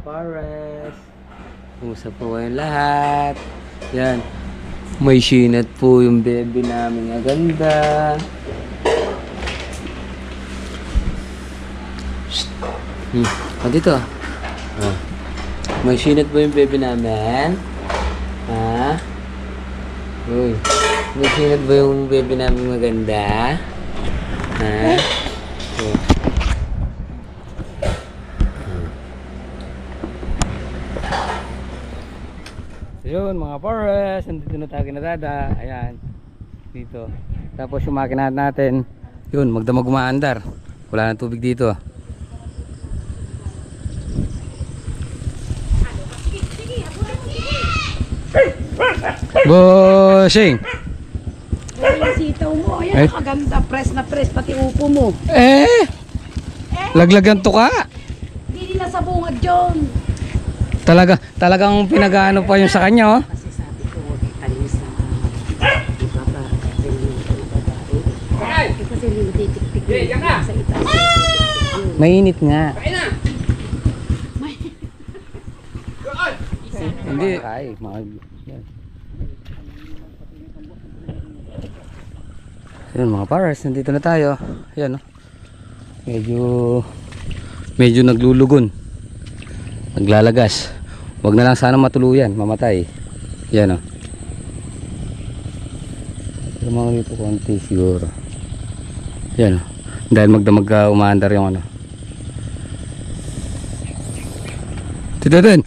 pares. Kumusta po kayong lahat? Yan. May sinat po yung baby namin ganda. Dito. May sinat po yung baby namin. Ha? Uy. May sinat ba yung baby namin maganda? Ha? So yun mga pares, nandito na tayo kinadada. Ayan, dito. Tapos yung makina natin, yun, magdamag umaandar. Wala nang tubig dito. Bossing! Yung sitaw mo, ayan, kaganda, press na press, pati upo mo. Laglagan to ka. Hindi nila sa bungad yun. Talagang pinagaano pa yung sa kanya, oh. Kasi sabi ko, huwag italis na ibaba. Kasi yung titik-tik yun sa itaas. Mainit nga. Hindi. Ay, Ayan mga pares, nandito na tayo. Ayan, oh. Medyo naglulugon. Naglalagas. Huwag na lang sana matuluyan, mamatay. Ayan, oh. Pero mga dito konti siguro. Ayan, oh. Dahil magdamag umaandar yung ano. Tito din.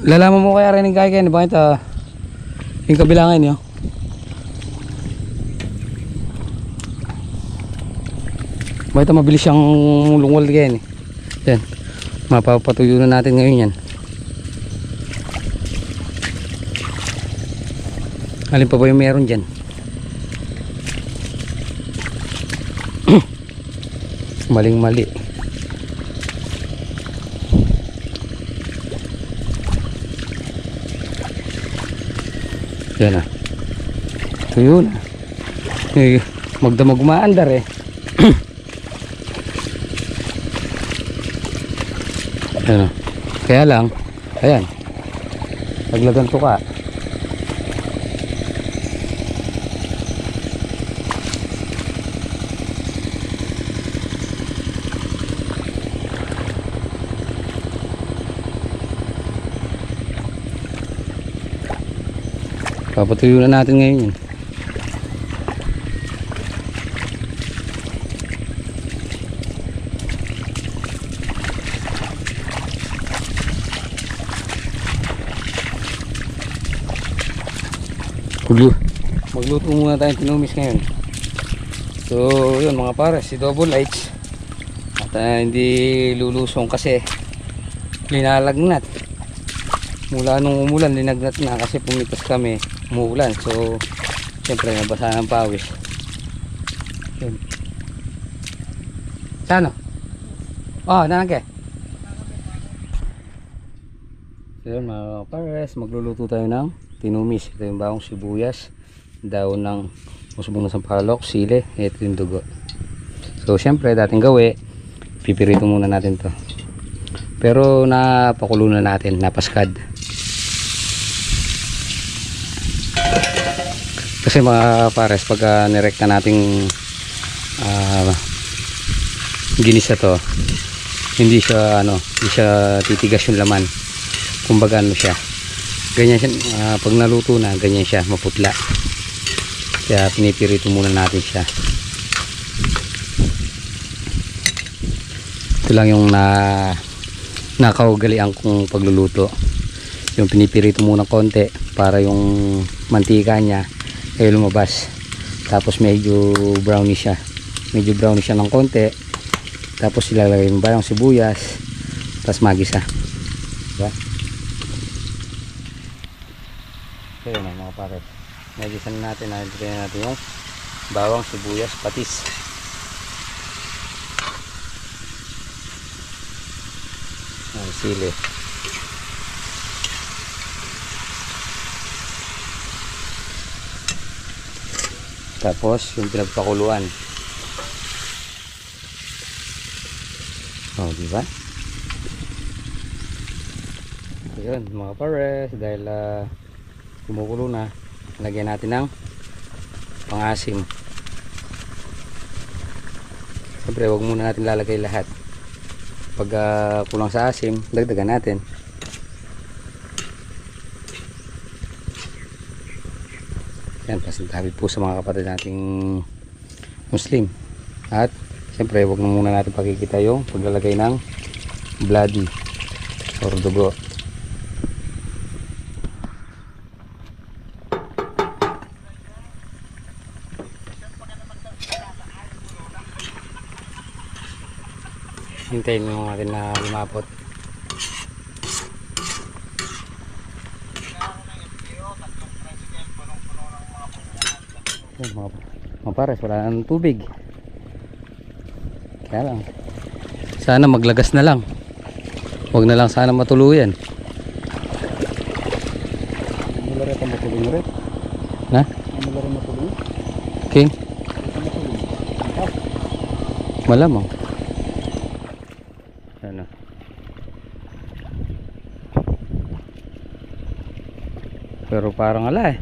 Lalaman mo kaya rin yung kaya ni bakit yung kabilangan nyo. Bakit mabilis siyang lungol kaya ni. Yan. Mapapatuyo na natin ngayon yan. Alin pa ba yung meron dyan? Maling mali. Yan na. Tuyo na. Magdamag umaandar eh. Ano? Kaya lang, ayan. Paglagan to ka. Papatuyo na natin ngayon yun. Magluto muna tayong tinumis ngayon. So yun mga pares, si Double Lights at hindi lulusong kasi linalagnat mula nung umulan. Linagnat na kasi pumitas kami, umuulan, so siyempre nabasa ng pawis. Yun. Sano? Oh, nanake. So yun mga pares, magluluto tayo ng tinumis. Ito yung bawang sibuyas, daon ng musubong na sampalok, sili, ito yung dugo. So syempre dating gawi, pipirito muna natin to, pero napakulo na natin, napaskad. Kasi mga pares, pag nirekta nating ginisa to, hindi siya titigas yung laman. Kumbaga ano siya, ganyan siya, pag naluto na ganyan siya, maputla. Kaya pinipirito muna natin siya. Ito lang yung nakaugalian kong pagluluto, yung pinipirito muna konti para yung mantika niya ay lumabas. Tapos medyo brownish siya ng konti. Tapos ilalagay mo ba yung sibuyas, tapos magisa, diba? So yun mga pares, nagisan natin, nalagyan natin yung bawang, sibuyas, patis. Ang sili. Tapos yung pinagpakuluan. Oh, di ba? Yun mga pares, dahil kumukulo na, lagyan natin ng pangasim. Siyempre huwag muna natin lalagay lahat. Pag kulang sa asim, dagdagan natin. Yan, pasintabi po sa mga kapatid nating Muslim. At siyempre huwag na muna natin pakikita yung paglalagay ng bloody or dugo. Hintayin mo natin na lumapot. Mga pares, wala nang tubig. Kaya lang, sana maglagas na lang. Huwag na lang sana matuluyan. Mulare ka matulog rin. Na? Mulare matulog. King? Malamang. Ano? Pero parang ala eh.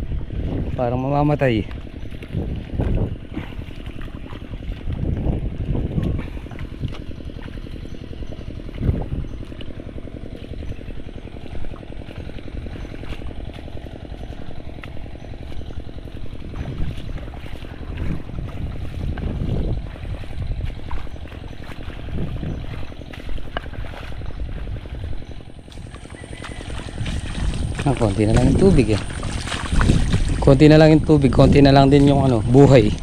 Parang mamamatay. Konti na lang yung tubig eh. Konti na lang yung tubig, konti na lang din yung ano, buhay.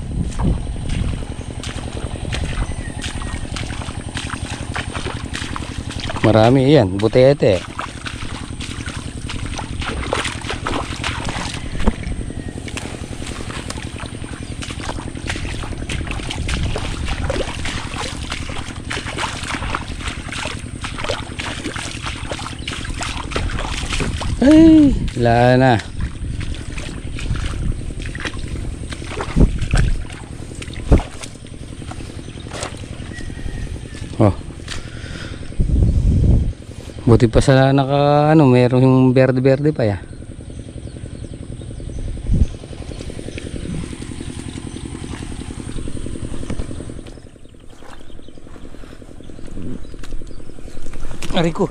Marami yan, butete. Ay, wala na. Oh. Buti pa sa naka ano, meron yung berde-berde pa ya. Aray ko.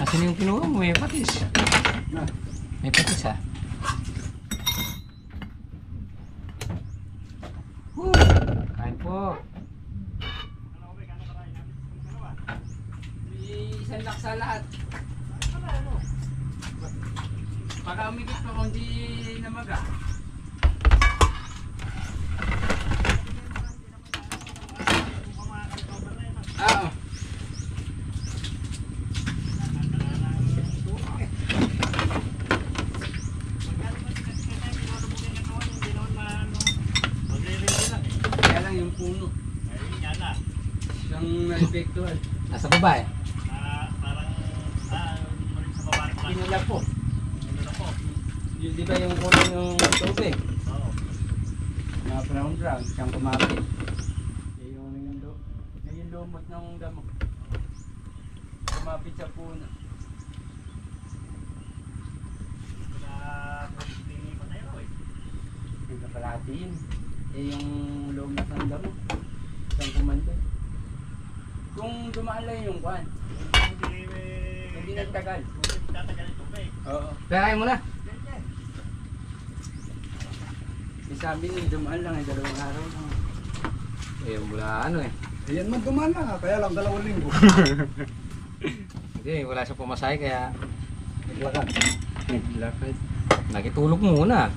Asan yung kinuha mo? May patis. May patis ha. Kain po. Isang laksa lahat. Baka umigit pa kung di namaga. Oo. Yung puno. Siyang na-epektual. Nasa baba eh. Parang sa baba ng Pinula po. Yung di ba yung puno yung tubig? Oo. Na brown ground, siyang kumapit. Yung lumot ng damo. Kumapit sa puno. Yung kapalati yun. Yung lumot ng damo. Siyang kumante. Kung dumaan lang yung kwan. Hindi nagtagal. Tatagal ito ba eh. Oo. Kaya mo na. Sabi ni dumaan lang ay 2 araw lang. Eh mula ano eh. Ayan man dumaan na, kaya lang 2 linggo. Hindi, wala sa pumasay kaya naglakad. Naglakad. Nakitulog muna.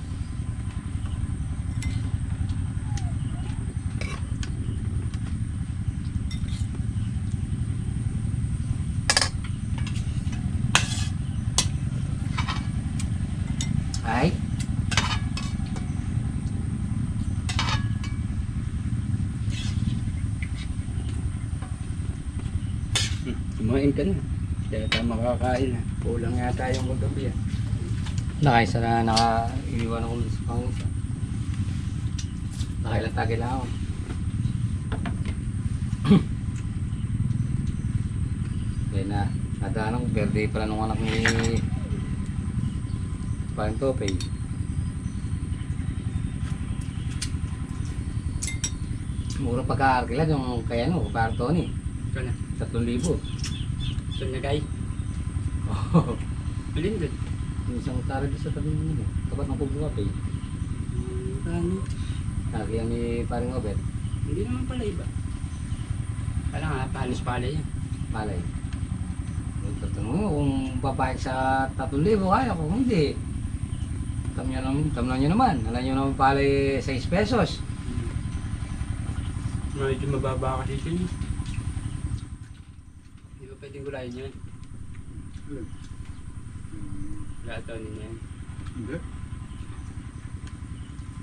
Ay. Kumain ka na. Kaya tayo makakain na. Kulang yata yung kagabi ah. Nakaisa na nakaiwan ako sa pangisa. Nakailan tagay lang ako. Ayan na. Nadaanan ko, birthday pala nung anak ni Parang Topay. Mura pagka-arkila yung kaya no, Parang Tony. Ito na. 3,000. Ito na guys. Oh. Alin doon? Yung isang tara doon sa tabi mo. Tapat ng Kubo Cafe. Ano? Kaya ni Paring Obet. Hindi naman pala iba. Kala nga, palis pala yan. Malay. Tatanong mo kung babayag sa 3,000 kaya kung hindi. Tamnan nyo naman. Alam nyo naman palay 6 pesos. Medyo mababa kasi siya niya. Hindi ba pwedeng gulayin yan? Lahat taon niya yan. Hindi.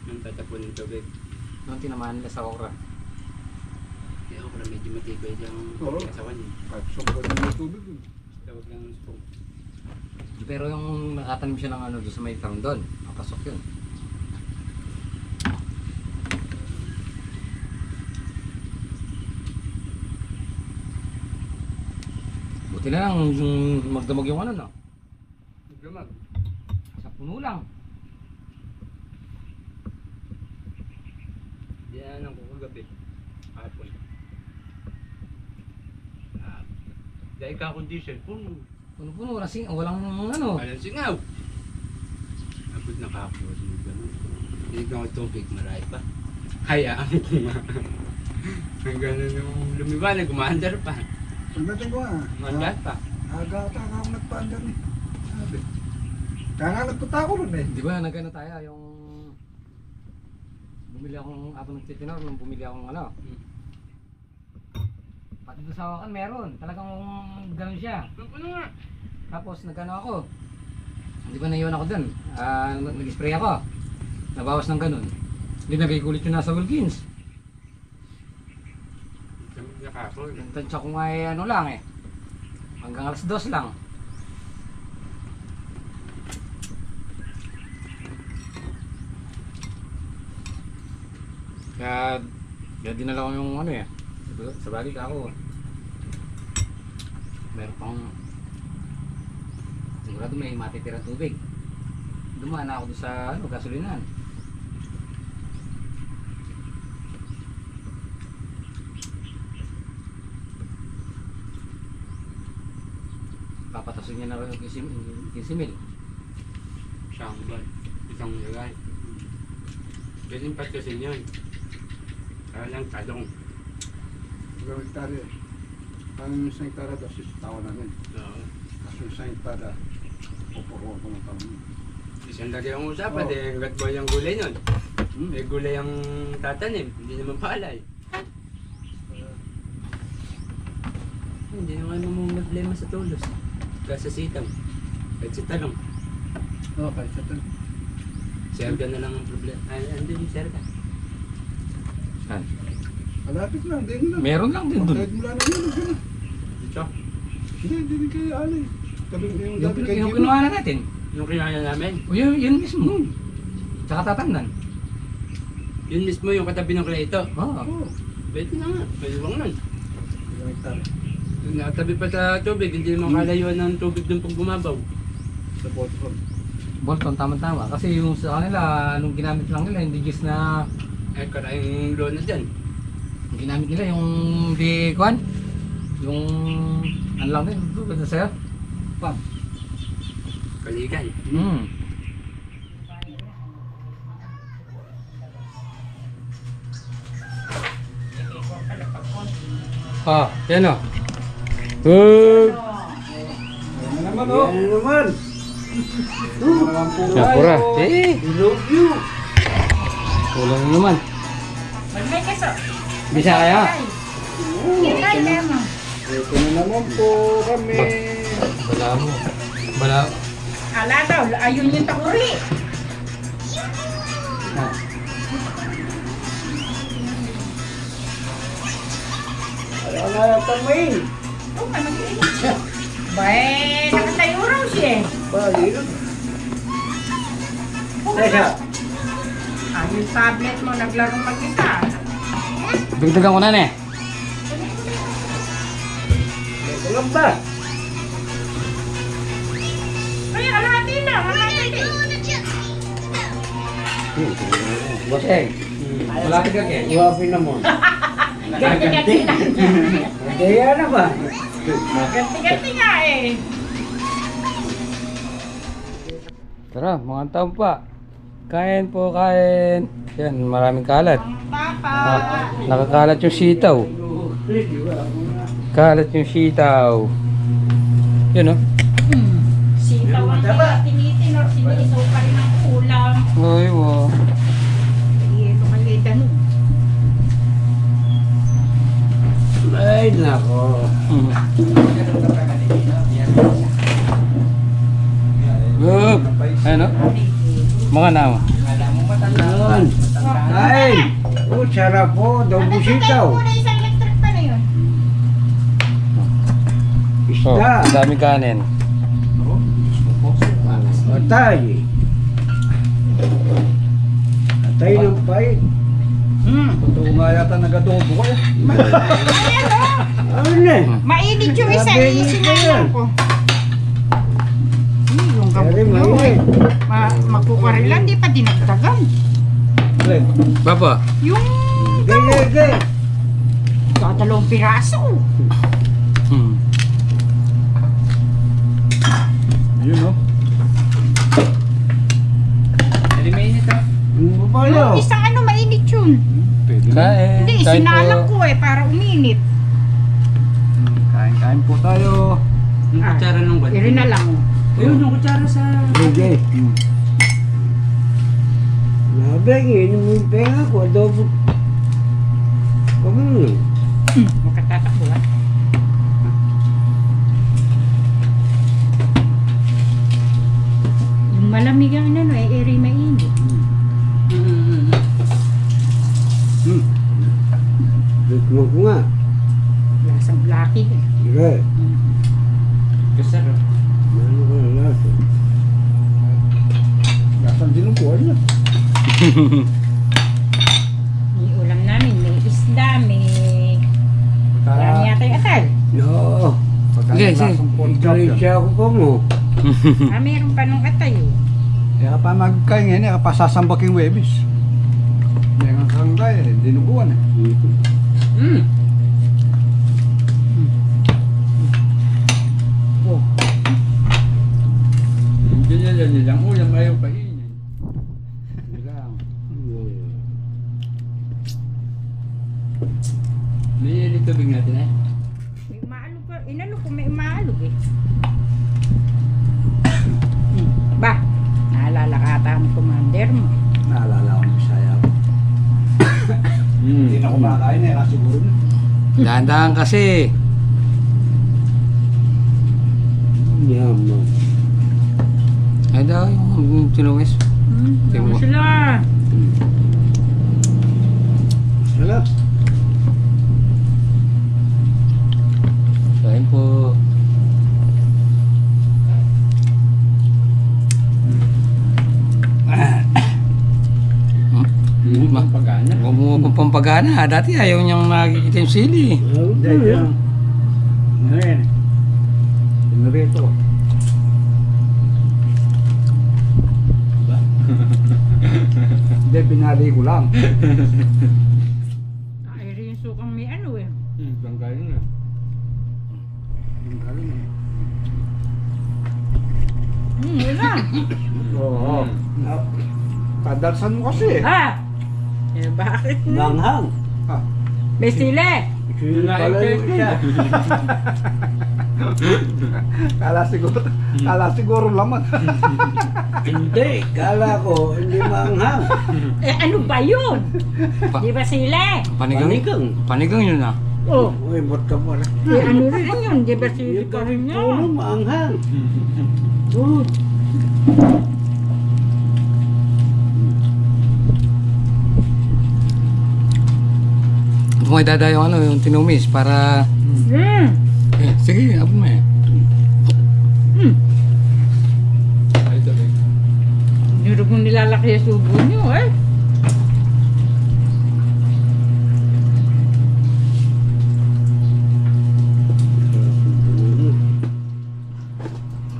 Nang tatapon ng tubig. Nung tinamaan nila sa okra. Kaya ako na medyo matibay diyang Oo. pagkasawan niya. Kahit sobrang ng tubig yun. Tawag lang ng spoon. Pero yung nakatanim siya ng ano doon sa may town doon. Nakapasok yun. Buti na lang magdamag yung ano no. Gamag. Sa puno lang. Yan ang kukagabi. Hapon. Dahil ka akong diesel, puno. Puno-puno. Walang ano. Walang singaw. Abot na kapos. Hindi ka tubig, maray pa. Hayaan ko nga. Ang gano'n yung lumiwanag, kumaandar pa. Pagdating ko Kumaandar pa. Aga-aga ako nagpaandar eh. Sabi. Kaya nga nagpunta ako ron eh. Di ba nagano tayo yung bumili akong ato nagtitinor nung bumili akong ano. Pati doon sa Wakan meron. Talagang ganun siya. Puno nga. Tapos nagano ako. Di ba naiwan ako dun? Nag-spray ako. Nabawas ng ganun. Linagay ko ulit yung nasa Wilkins. Gamit na kapos. Yung tansya ko nga eh, ano lang eh. Hanggang alas 2 lang. Kaya dinala ko yung ano eh. Sa balik ako. Meron pang sigurado may matitirang tubig. Dumaan na ako doon sa ano, gasolinan. Papatasin niya na rin yung 15 mil. Isang buwan. Isang lagay. Ganyan pa kasi yun. Kaya lang talong. Gawin tayo eh. Ang isang hektarya daw sisitawa namin. Oo. Kasi isang hektarya, opo-opo ng kami. Isang lagay ang usapan, Oo. hanggat boy ang gulay nun. Hmm. Eh gulay ang tatanim, hindi naman palay. Hindi naman mo problema sa tulos. Kasi sitaw. Kahit sa talong. Oo, kahit sa ito. Serga na lang ang problema. Ay, andun yung serga. Saan? Malapit lang, din lang. Meron lang din doon. Kahit mula na yun, yun. Dito. Hindi kay Ali. Tabi yung Yung, dati kay yung Jimmy. kinuha na natin. Yung kinaya namin. O yun mismo. Tsaka tatandaan. Yun mismo yung katabi ng kleito. Oo. Oo, Pwede na nga. Pwede bang nun. isang hektarya. Natabi pa sa tubig, hindi naman kalayuan ng tubig dun pag bumabaw. Sa Bolton. Bolton, tama-tama. Kasi yung sa kanila, nung ginamit lang nila, hindi just na Eh, karayong loan na dyan. yung ginamit nila, yung di kuhan. Yung ano lang din, ganda sa'yo. Pam. Kaligan. Hmm. Ah, yan o. Ano naman oh? Ano naman? Ano naman po Napura. Eh, love you. kulang na naman. May keso. Bisa kaya? Ilay, lemo. Ito na naman po kami. Bala mo. Bala. Ala daw, ayun yung takuri. Ah. Ano na tamay? Oh, manag-iinit siya. Bay, nakatayo raw siya. Bali. Teka. Ah, yung tablet mo, naglarong mag-isa. Dugdagan ko na ne. Ito lang ba? Boseng. Malapit ka kaya? Iwapin na mo. Ganti-ganti na. Kaya na ba? Ganti-ganti nga eh. Tara, mga tampa. Kain po, kain. Yan, maraming kalat. Papa. Nakakalat yung sitaw. Kalat yung sitaw. Yun, oh. Sitaw ang tinitin or sinisaw pa rin ang ulam. Uy, mo. Ito kayo tanong. Ay, nako. Ano? Mga nama. Yun. Kain. Oh, sarap po. Dobo sitaw. Muna isang electric pa na yun. Oh, Isda. ang daming kanin. Atay. Atay ng pait. Totoo nga yata nag-adobo ko eh. Ano na? Mainit yung isa, Sabi niya isinalang ko. Yung Pero gamot nyo mainit. magkukarilan, di pa dinagdagan. Baba. Yung Gay. dadalawang piraso. Hmm. Yun oh. Eliminate ah. Ano ba pala? Yung isang ano, mainit yun. Pwede na. Kain. Hindi, Kain sinalang po. ko eh, para uminit. Kain po tayo. Yung kutsara ng banti. Iri na lang. Ayun, yung kutsara sa... Sige. Nabeng, inom mo yung penga ko. Adobo. Ano? Makatatakbo ah. Yung malamig ang ano eh, iri mainit. Bigmo ko nga. Lasang blackie eh. Sige. Kasarap. Ano ka na lasa? Lasang dinuguan niya. May ulam namin, may isda, may... Marami yata yung atal. No. Sige, sige. Ikaw ako ko mo. Meron pa nung atay oh. Kaya pa magkain ngayon eh, pasasambak yung webis. Yan ang kanggay eh, dinuguan eh. Oh. Hindi nilang ulam ayaw kainin. Nilang. May tubig natin eh. May umaalog ka. Inano ko may umaalog eh. Ba, naalala ka ata ang commander mo. Naalala ko yung saya ko. Hindi na kumakain eh, kasi siguro na. Dahan-dahan kasi. Yaman. Ay daw yung tinumis. Tingnan mo. Sila. Sarap. Kain po. Ang pagana. Gumuha pampagana. Dati ayaw niyang nakikita yung sili. Ngayon. Pinarito. Diba? Hindi, pinali ko lang. Ay, rin yung sukang may ano eh. Ang galing na. Ang galing na. Wala. Oo. Kadalsan mo kasi eh. Ha? Eh, bakit na? Langhang. May sili. Sila pala yung isa. Kala siguro laman. Hindi. Kala ko hindi manghang. Eh, ano ba yun? Pa- Di ba sili? Panigang. Panigang. Panigang yun ah. Oh. Uy, ba't ka pala? Eh, ano rin yun? Di ba sili ka rin Puno yun? manghang. Kung may dada yung ano, yung tinumis para... Eh, sige, abot mo eh. Ay, tuloy. Nurog mong nilalaki yung subo nyo eh.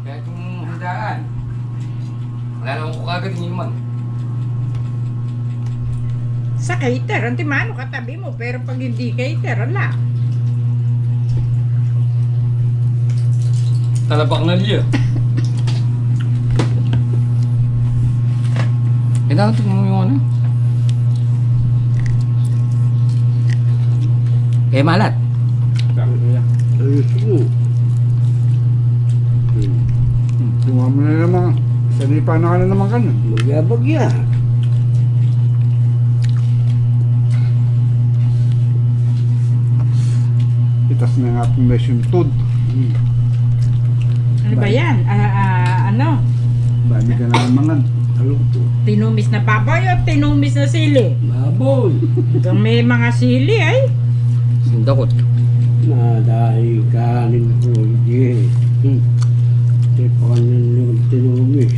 Kaya itong handaan. Wala naman ko kagad yung man. cater, anti mano katabi mo, pero pag hindi cater, ala. Talapak na liya. Kailangan ito mo yung ano. Malat. Ayos mo. Tumama na naman. Sanipa na ka na naman ka na. Magyabagya. Itas na nga akong lesson tod. Ano ba yan? Ano? Dami ka na naman. Ano to? Tinumis na baboy o tinumis na sili? Baboy. Hanggang may mga sili ay. Sindakot. Dahil kanin ko, hindi. Hindi pa kanin yung tinumis.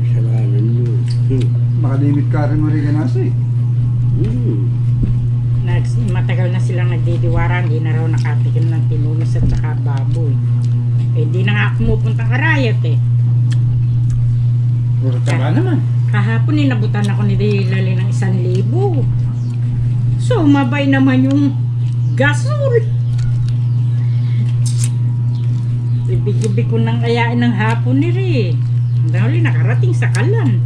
Kasalanan nyo. Makalimit ka rin mo rin ka nasa eh. Matagal na silang nagdidiwara, hindi na raw nakatikim ng tinumis at saka baboy. Eh, hindi na nga ako pumupuntang Arayat eh. Puro tama naman. Kahapon inabutan ako ni Lali ng 1,000. So, mabay naman yung gasol. Ibig-ibig ko nang ayain ng hapon ni Ri. Dahil nakarating sa Kalan.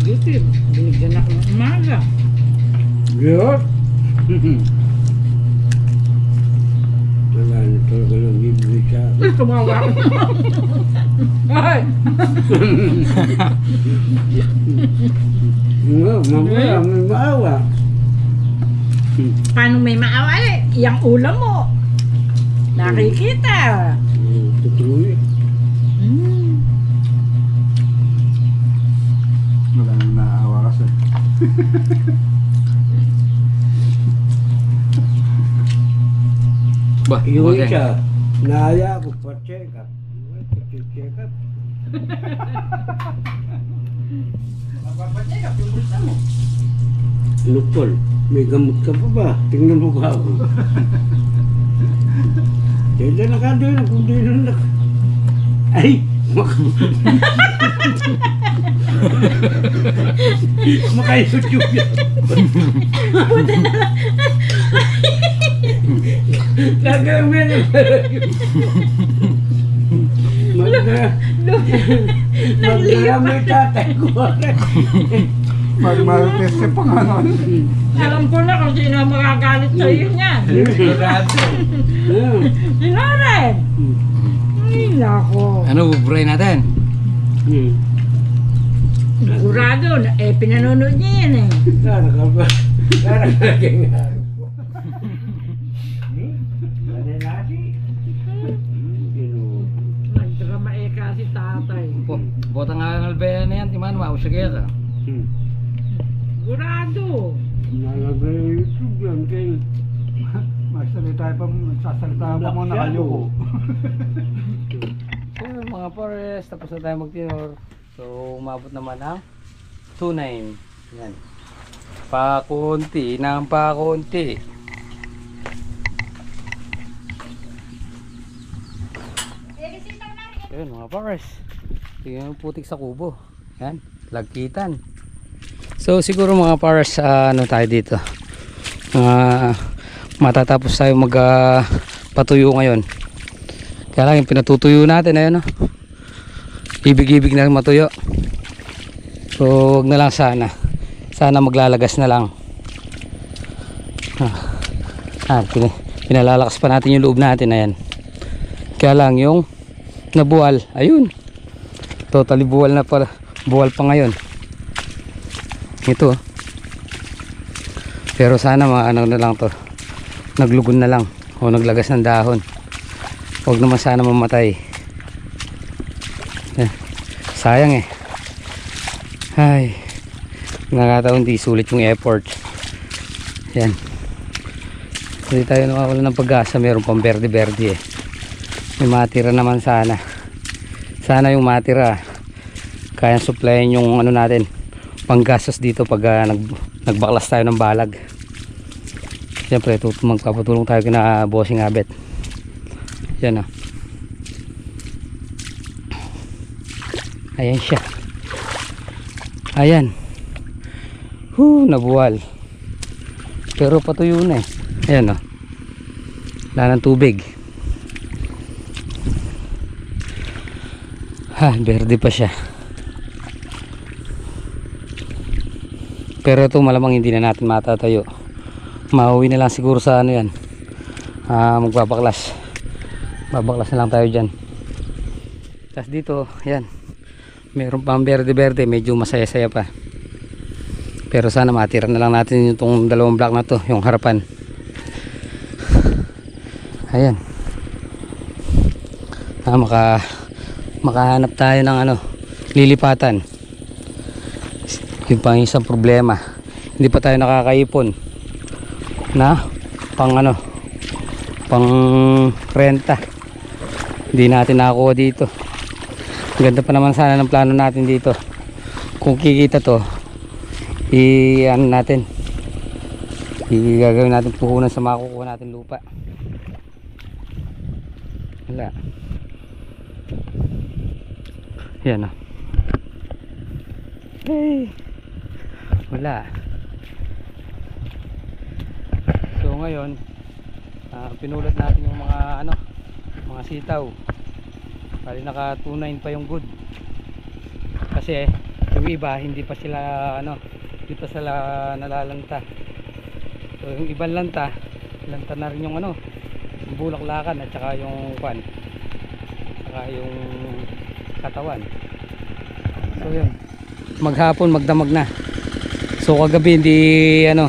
Dito, binigyan ako ng umaga. Yun. Wala na talaga ng bibili sa akin. Tumawa ako. Ay! Mamaya may maawa. Paano may maawa eh? Yang ulam mo. Nakikita. Tutuloy. Wala nang naawa kasi. Ba, Yung okay. isa, naaya ko pa-check up. Pa-check up. Lupol, may gamot ka pa ba? Tingnan mo ka ako. Dahil na ka doon, kung di na Ay! Maka-YouTube yan. Gagawin na Magdala tatay ko. Magmarites ka pa nga naman. Alam ko na kung sino ang magagalit sa iyo niyan. Sino rin? Ay, nako. Ano, bubray natin? Sigurado, pinanonood niya yan eh. Kara ka ba? Kara ka nga. Ano natin? Nagdrama eh kasi tatay. Bota nga ng albeya na yan, timan, mausagya ka. Sigurado. Nalagay yung YouTube yan kayo. Magsasalita pa mo na kayo ko. So mga pares, tapos na tayo magtinor. So umabot naman ang 2.9. Yan. Pakunti ng pakunti. Yun mga pares. Tingnan yung putik sa kubo. Yan, lagkitan. So siguro mga pares, ano tayo dito. Matatapos tayo patuyo ngayon. Kaya lang yung pinatutuyo natin ayun, ibig-ibig na matuyo. So wag na lang sana maglalagas na lang. Pinalalakas pa natin yung loob natin, ayan. Kaya lang yung nabuwal, ayun, totally buwal pa ngayon ito. Pero sana ano na lang to, naglugon na lang o naglagas ng dahon. Huwag naman sana mamatay. Sayang eh. Ay, nakakataon di sulit yung effort. Yan. Hindi tayo nakawala ng pag-asa. Meron pang berde-berde eh. May matira naman sana. Sana yung matira kaya supplyan yung ano natin, panggastos dito pag nagbaklas tayo ng balag. Siyempre magpapatulong tayo kina Bossing Abet. Yan Ayan siya. Ayan. Nabuwal. Pero patuyo na eh. Ayan o. Wala ng tubig. Berde pa siya. Pero ito malamang hindi na natin matatayo. Mauwi na lang siguro sa ano yan. Magbabaklas. Babaklas na lang tayo dyan. Tapos dito, yan. Meron pang berde-berde. Medyo masaya-saya pa. Pero sana matira na lang natin yung dalawang block na to. Yung harapan. Ayan. Makahanap tayo ng ano, lilipatan. Yung pang isang problema. Hindi pa tayo nakakaipon na pang ano, pang renta. Hindi natin nakakuha dito. Ganda pa naman sana ng plano natin dito. Kung kikita to, ano natin, gagawin natin puhunan sa makukuha natin lupa. Wala. Yan o. Hey. Wala. So ngayon, pinulat natin yung mga ano, mga sitaw. Bali naka 2.9 pa yung good. Kasi yung iba hindi pa sila ano, hindi pa sila nalalanta. So yung ibang lanta na rin yung ano, yung bulaklakan at saka yung kwan. Saka yung katawan. So yun. Maghapon magdamag na. So kagabi hindi ano,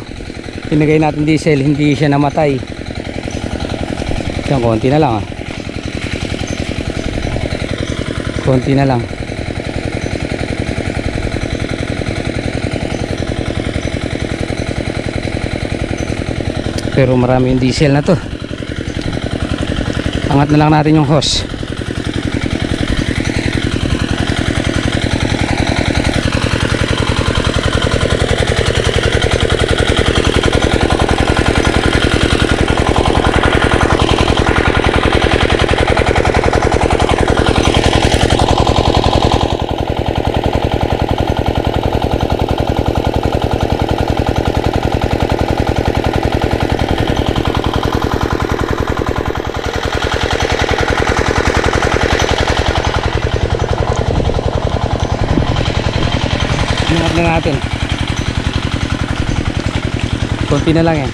pinagay natin diesel, hindi siya namatay. Yan, konti na lang konti na lang. Pero marami yung diesel na to. Angat na lang natin yung hose. Ingat na natin. Konti na lang yan.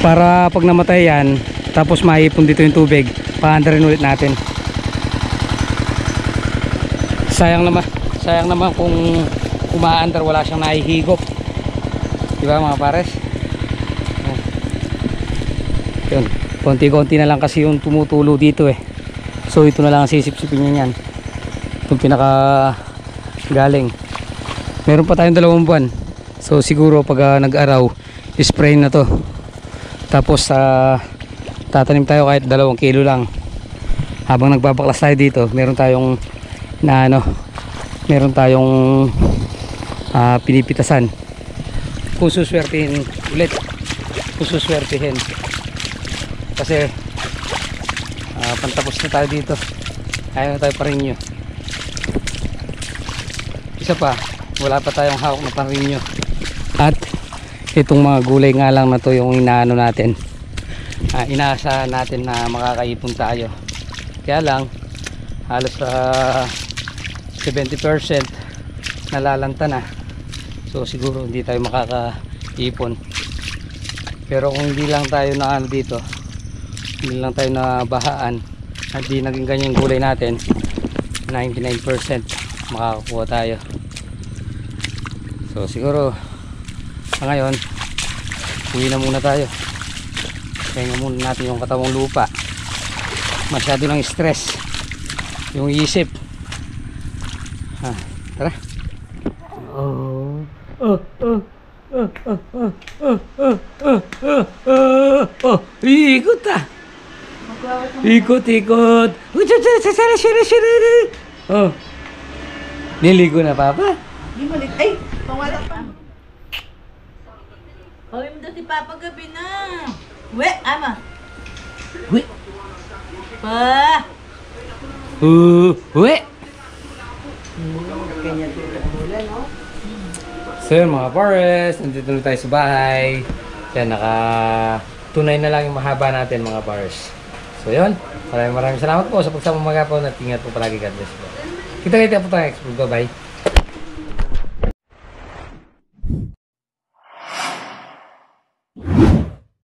Para pag namatay yan, tapos maipon dito yung tubig, paandarin ulit natin. Sayang naman kung umaandar wala siyang nahihigop. Diba mga pares? Yun. Konti-konti na lang kasi yung tumutulo dito eh. So ito na lang ang sisip-sipin niya yan. Itong pinaka galing. Meron pa tayong 2 buwan. So siguro pag nag-araw, spray na to. Tapos tatanim tayo kahit 2 kilo lang. Habang nagbabaklas tayo dito, meron tayong pinipitasan. Kung suswertihin ulit. Kung suswertihin. Kasi pantapos na tayo dito. Ayaw na tayo parinyo. Isa pa, wala pa tayong hawak na parinyo. At itong mga gulay nga lang na to yung inaano natin. Inaasahan natin na makakaipon tayo. Kaya lang halos 70% nalalanta na. So siguro hindi tayo makakaipon. Pero kung hindi lang tayo na ano dito, hindi lang tayo na bahaan at di naging ganyan gulay natin, 99% makakakuha tayo. So siguro ngayon uwi na muna tayo. Kaya muna natin yung katawang lupa. Masyado ng stress yung isip. Tara. Ikot ikot. Niligo na papa? Di malik. Ay! Pawala pa. Pawin mo daw si Papa gabi na. We, ama. We. Pa. We. So yun mga pares, nandito na tayo sa bahay. Yan, tunay na lang yung mahaba natin mga pares. So yun, maraming salamat po sa pagsama mga po at ingat po palagi. God bless po. Kita-kita po tayo. Bye-bye.